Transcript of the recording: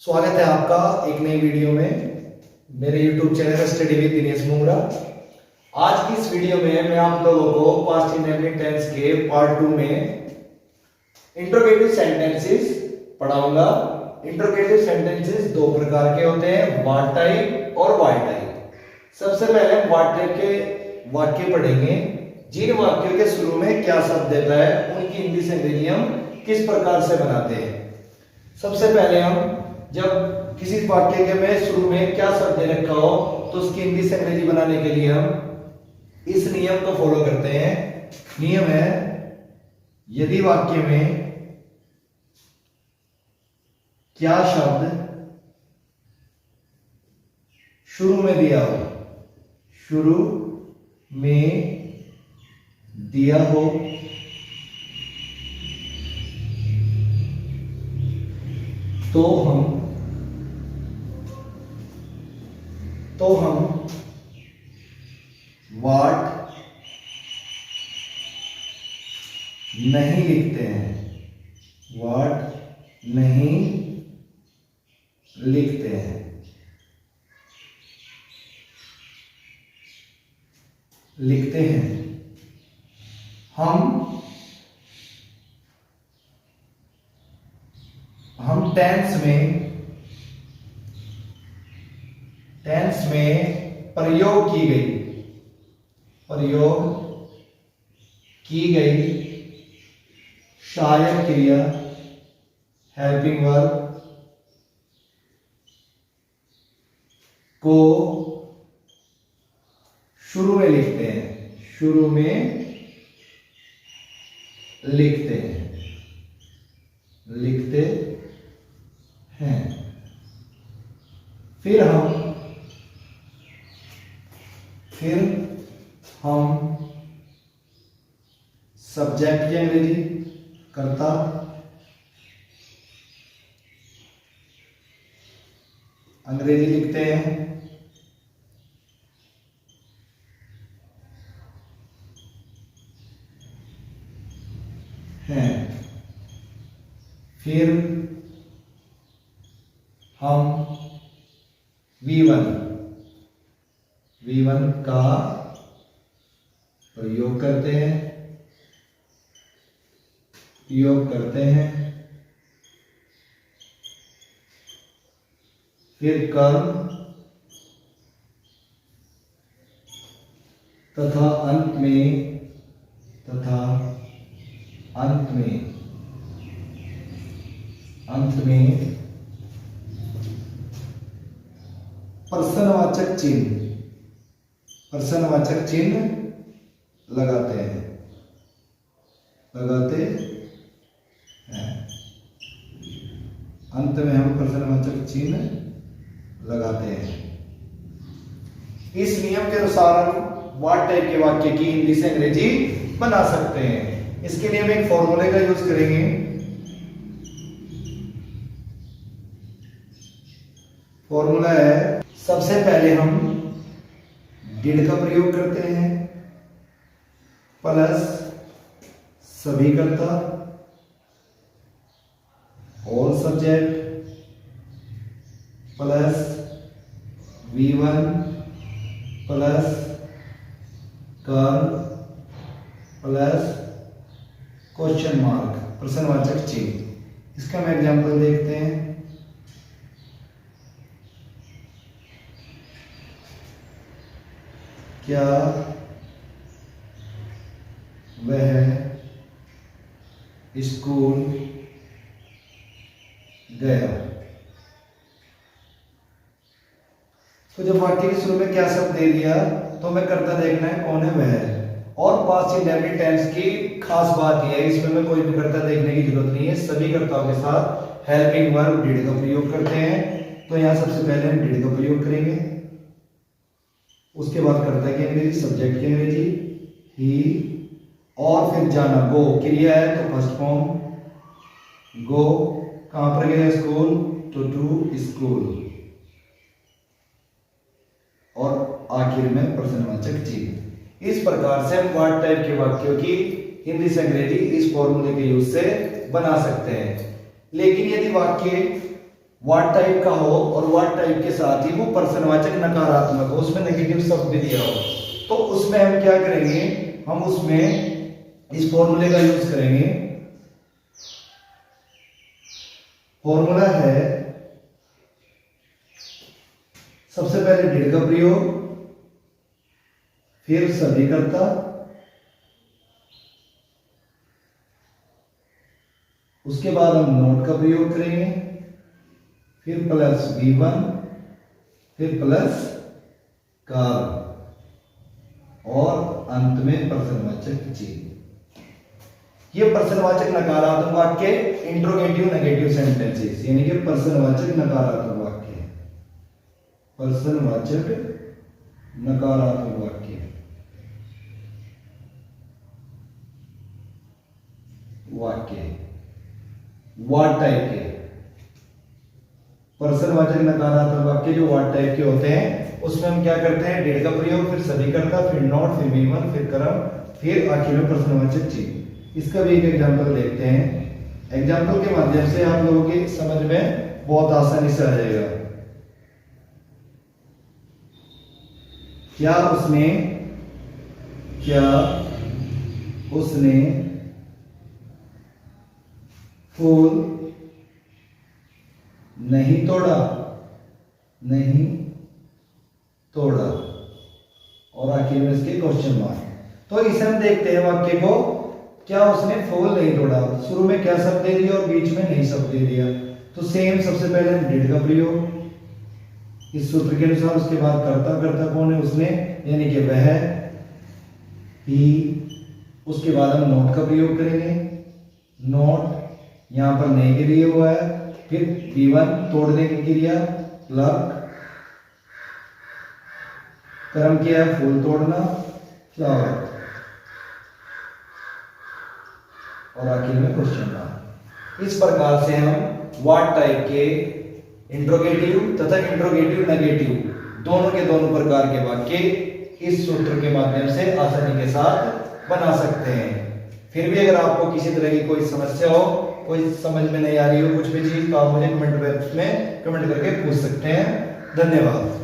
स्वागत है आपका एक नई वीडियो में मेरे YouTube channel study with Dinesh Mungra. आज की इस वीडियो में मैं आप लोगों को पास्ट इंडेफिनिट टेंस के पार्ट 2 में इंट्रोगेटिव सेंटेंसेस पढ़ाऊंगा। इंट्रोगेटिव सेंटेंसेस दो प्रकार के होते हैं, व्हाट टाइप और व्हाई टाइप। सबसे पहले व्हाट टाइप के वाक्य पढ़ेंगे, जिन वाक्यों के शुरू में क्या शब्द देता है उनकी हिंदी से अंग्रेजी हम किस प्रकार से बनाते हैं। सबसे पहले हम जब किसी वाक्य के में शुरू में क्या शब्द दे रखा हो तो उसकी हिंदी से अंग्रेजी बनाने के लिए हम इस नियम को फॉलो करते हैं। नियम है, यदि वाक्य में क्या शब्द शुरू में दिया हो, शुरू में दिया हो तो हम व्हाट नहीं लिखते हैं, व्हाट नहीं लिखते हैं। लिखते हैं हम टेंस में प्रयोग की गई सहायक क्रिया हेल्पिंग वर्ब को शुरू में लिखते हैं, शुरू में लिखते हैं। फिर हम सब्जेक्ट की अंग्रेजी कर्ता, अंग्रेजी लिखते हैं। फिर हम V1 का प्रयोग करते हैं। फिर कर्म तथा अंत में प्रश्नवाचक चिन्ह लगाते हैं। अंत में हम प्रश्नवाचक चिन्ह लगाते हैं। इस नियम के अनुसार हम व्हाट टाइप के वाक्य की हिंदी से अंग्रेजी बना सकते हैं। इसके लिए हम एक फॉर्मूले का यूज करेंगे। फॉर्मूला है, सबसे पहले हम डिड का प्रयोग करते हैं प्लस सभी कर्ता और सब्जेक्ट प्लस V1 प्लस कर्म प्लस क्वेश्चन मार्क प्रश्नवाचक चिन्ह। इसका हम एग्जांपल देखते हैं। क्या वह स्कूल गया? तो जब वाक्य के शुरू में क्या शब्द दे दिया तो हमें कर्ता देखना है कौन है वह। और पास्ट इंडेफिनिट टेंस की खास बात यह है, इसमें हमें कोई भी कर्ता देखने की जरूरत नहीं है। सभी कर्ताओं के साथ हेल्पिंग वर्ब डिड का प्रयोग करते हैं। तो यहां सबसे पहले हम डिड का प्रयोग करेंगे, उसके बाद कर्ता की अंग्रेजी, सब्जेक्ट की अंग्रेजी ही, और फिर जाना गो क्रिया है तो फर्स्ट फॉर्म गो, कहां पर गया स्कूल तो टू स्कूल, और आखिर में प्रश्नवाचक चिन्ह। इस प्रकार से हम व्हाट टाइप के वाक्यों की हिंदी से अंग्रेजी इस फॉर्मूले के यूज से बना सकते हैं। लेकिन यदि वाक्य व्हाट टाइप का हो और व्हाट टाइप के साथ ही वो पर्सनवाचक नकारात्मक हो, उसमें नेगेटिव शब्द भी दिया हो, तो उसमें हम क्या करेंगे, हम उसमें इस फॉर्मूले का यूज करेंगे। फॉर्मूला है सबसे पहले डिड का प्रयोग, फिर सभी करता, उसके बाद हम नोट का प्रयोग करेंगे, फिर प्लस V1, फिर प्लस कार्य और अंत में पर्सनवाचक चिन्ह। ये पर्सनवाचक नकारात्मक वाक्य इंट्रोगेटिव नेगेटिव सेंटेंसेस, यानी कि पर्सनवाचक नकारात्मक वाक्य, पर्सनवाचक नकारात्मक वाक्य, व्हाट टाइप के पर्सनवाचक नकारात्मक वाक्य जो व्हाट टाइप के होते हैं, उसमें हम क्या करते हैं, डिड का प्रयोग, फिर सभी करता, फिर नॉट, फिर V1, फिर कर्म, फिर आखिर में पर्सनवाचक चिन्ह। इसका भी एक एग्जांपल देखते हैं। एग्जांपल के माध्यम से आप लोगों की समझ में बहुत आसानी से आ जाएगा। क्या उसने फूल नहीं तोड़ा, और आखिर में इसके क्वेश्चन मार्क। तो इसे हम देखते हैं वाक्य को, क्या उसने फूल नहीं तोड़ा, शुरू में क्या शब्द दे दिया और बीच में नहीं शब्द दे दिया। तो सेम सबसे पहले हम डिड का प्रयोग इस सूत्र के अनुसार, उसके बाद करता कौन है, उसने, यानी कि वह, ही, उसके बाद हम नोट का प्रयोग करेंगे, नोट यहां पर नहीं के लिए हुआ है, फिर V1 तोड़ने की क्रिया, प्लग, कर्म किया है फूल तोड़ना, फ्लावर, और आखिर में क्वेश्चन मार्क। इस प्रकार से हम व्हाट टाइप के इंट्रोगेटिव तथा इंट्रोगेटिव नेगेटिव दोनों के दोनों प्रकार के वाक्य इस सूत्र के माध्यम से आसानी के साथ बना सकते हैं। फिर भी अगर आपको किसी तरह की कोई समस्या हो, कोई समझ में नहीं आ रही हो कुछ भी चीज, तो आप मुझे कमेंट बॉक्स में कमेंट करके पूछ सकते हैं। धन्यवाद।